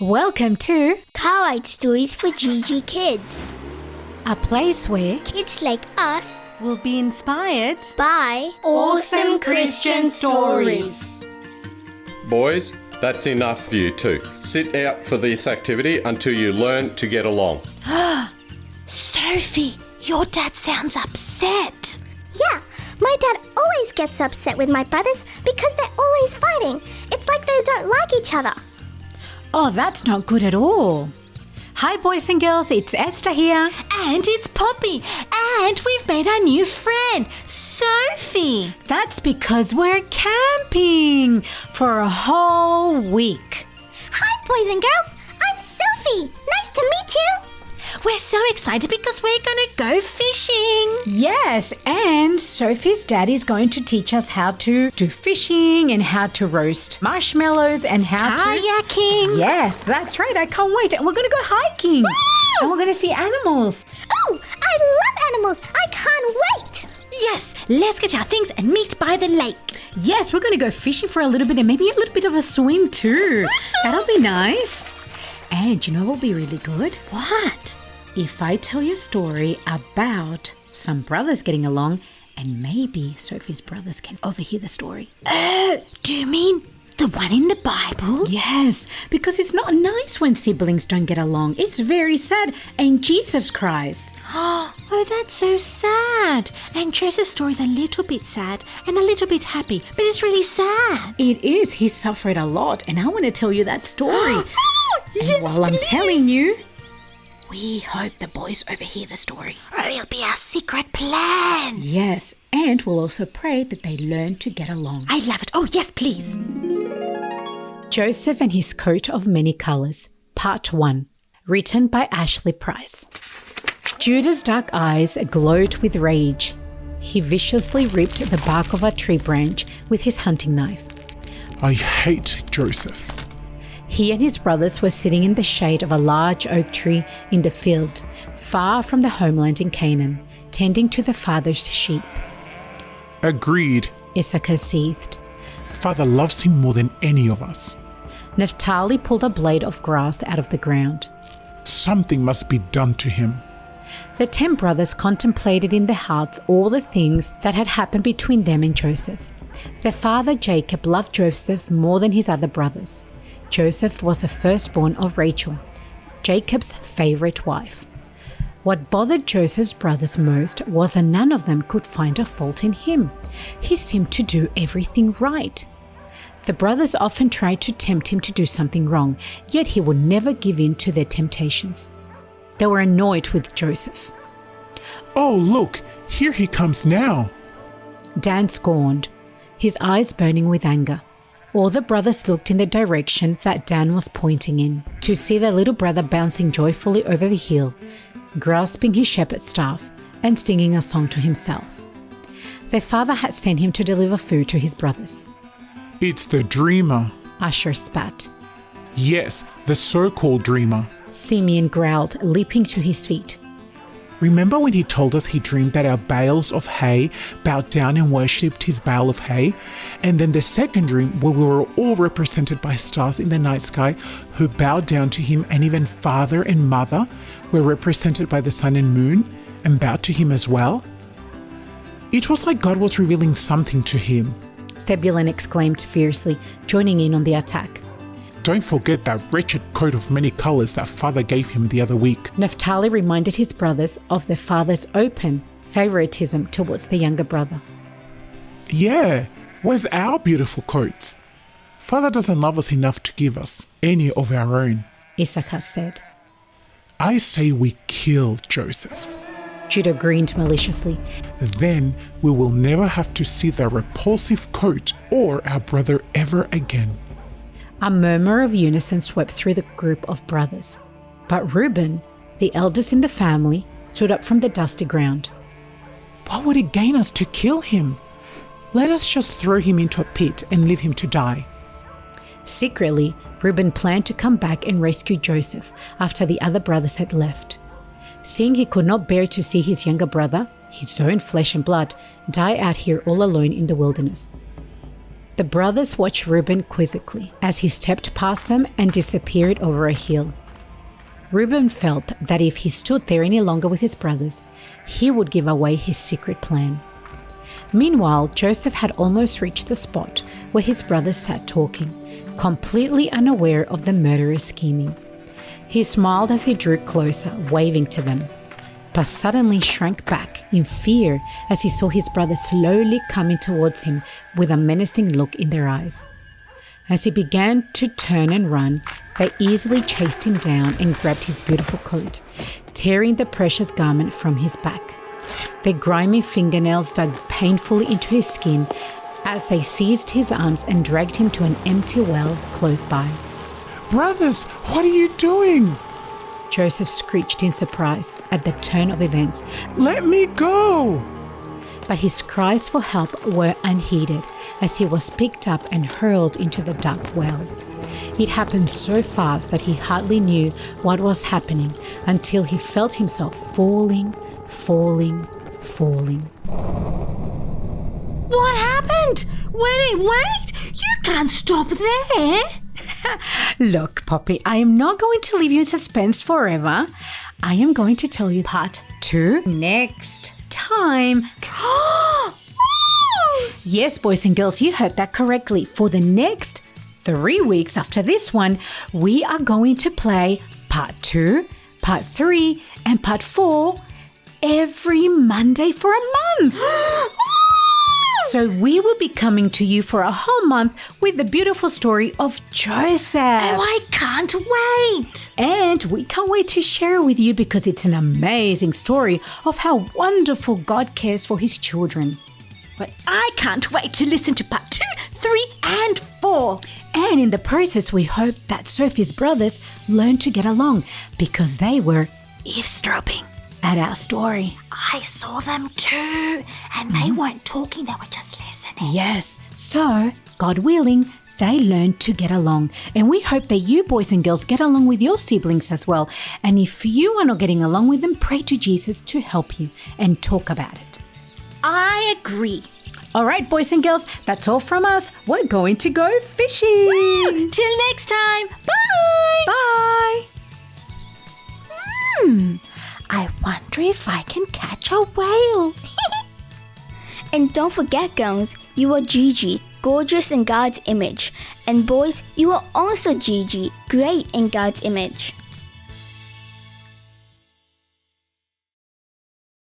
Welcome to Kawaii Stories for GG Kids. a place where Kids like us we'll be inspired. by awesome Christian stories. Boys, that's enough for you two. Sit out for this activity until you learn to get along. Sophie, your dad sounds upset. Yeah, my dad always gets upset with my brothers because they're always fighting. It's like they don't like each other. Oh, that's not good at all. Hi, boys and girls, it's Esther here. And it's Poppy. And we've made our new friend, Sophie. That's because we're camping for a whole week. Hi, boys and girls. I'm Sophie. Nice to meet you. We're so excited because we're going to go fishing. Yes, and Sophie's dad is going to teach us how to do fishing and how to roast marshmallows and how to... Kayaking. Yes, that's right. I can't wait. And we're going to go hiking. Woo! And we're going to see animals. Oh, I love animals. I can't wait. Yes, let's get our things and meet by the lake. Yes, we're going to go fishing for a little bit and maybe a little bit of a swim too. That'll be nice. And you know what will be really good? What? If I tell you a story about some brothers getting along and maybe Sophie's brothers can overhear the story. Oh, do you mean the one in the Bible? Yes, because it's not nice when siblings don't get along. It's very sad and Jesus cries. Oh, that's so sad. And Joseph's story is a little bit sad and a little bit happy, but it's really sad. It is. He suffered a lot and I want to tell you that story. And while I'm telling you, we hope the boys overhear the story. Oh, it'll be our secret plan. Yes, and we'll also pray that they learn to get along. I love it. Oh, yes, please. Joseph and His Coat of Many Colors, Part 1, written by Ashley Price. Judah's dark eyes glowed with rage. He viciously ripped the bark of a tree branch with his hunting knife. I hate Joseph. He and his brothers were sitting in the shade of a large oak tree in the field, far from the homeland in Canaan, tending to the father's sheep. Agreed. Issachar seethed. Father loves him more than any of us. Naphtali pulled a blade of grass out of the ground. Something must be done to him. The 10 brothers contemplated in their hearts all the things that had happened between them and Joseph. Their father Jacob loved Joseph more than his other brothers. Joseph was the firstborn of Rachel, Jacob's favorite wife. What bothered Joseph's brothers most was that none of them could find a fault in him. He seemed to do everything right. The brothers often tried to tempt him to do something wrong, yet he would never give in to their temptations. They were annoyed with Joseph. Oh, look, here he comes now. Dan scorned, his eyes burning with anger. All the brothers looked in the direction that Dan was pointing in, to see their little brother bouncing joyfully over the hill, grasping his shepherd's staff and singing a song to himself. Their father had sent him to deliver food to his brothers. It's the dreamer. Asher spat. Yes, the so-called dreamer. Simeon growled, leaping to his feet. Remember when he told us he dreamed that our bales of hay bowed down and worshipped his bale of hay? And then the second dream where we were all represented by stars in the night sky who bowed down to him, and even father and mother were represented by the sun and moon and bowed to him as well? It was like God was revealing something to him. Zebulun exclaimed fiercely, joining in on the attack. Don't forget that wretched coat of many colors that father gave him the other week. Naphtali reminded his brothers of their father's open favoritism towards the younger brother. Yeah, where's our beautiful coats? Father doesn't love us enough to give us any of our own. Issachar said. I say we kill Joseph. Judah grinned maliciously. Then we will never have to see the repulsive coat or our brother ever again. A murmur of unison swept through the group of brothers. But Reuben, the eldest in the family, stood up from the dusty ground. What would it gain us to kill him? Let us just throw him into a pit and leave him to die. Secretly, Reuben planned to come back and rescue Joseph after the other brothers had left. Seeing he could not bear to see his younger brother, his own flesh and blood, die out here all alone in the wilderness. The brothers watched Reuben quizzically as he stepped past them and disappeared over a hill. Reuben felt that if he stood there any longer with his brothers, he would give away his secret plan. Meanwhile, Joseph had almost reached the spot where his brothers sat talking, completely unaware of the murderous scheming. He smiled as he drew closer, waving to them, but suddenly shrank back in fear as he saw his brothers slowly coming towards him with a menacing look in their eyes. As he began to turn and run, they easily chased him down and grabbed his beautiful coat, tearing the precious garment from his back. Their grimy fingernails dug painfully into his skin as they seized his arms and dragged him to an empty well close by. Brothers, what are you doing? Joseph screeched in surprise at the turn of events, Let me go! but his cries for help were unheeded as he was picked up and hurled into the dark well. It happened so fast that he hardly knew what was happening until he felt himself falling. What happened? Wait! You can't stop there. Look, Poppy, I am not going to leave you in suspense forever. I am going to tell you part 2 next time. Yes, boys and girls, you heard that correctly. For the next 3 weeks after this one, we are going to play part 2, part 3, and part 4 every Monday for a month. So we will be coming to you for a whole month with the beautiful story of Joseph. Oh, I can't wait. And we can't wait to share it with you because it's an amazing story of how wonderful God cares for his children. But I can't wait to listen to part 2, 3, and 4. And in the process, we hope that Sophie's brothers learn to get along because they were eavesdropping at our story. I saw them too. And they weren't talking, they were just listening. Yes, so, God willing, they learn to get along. And we hope that you boys and girls get along with your siblings as well. And if you are not getting along with them, pray to Jesus to help you and talk about it. I agree. All right, boys and girls, that's all from us. We're going to go fishing. Woo! Till next time. Bye. Bye. I wonder if I can catch a whale. And don't forget, girls, you are Gigi, gorgeous in God's image. And boys, you are also Gigi, great in God's image.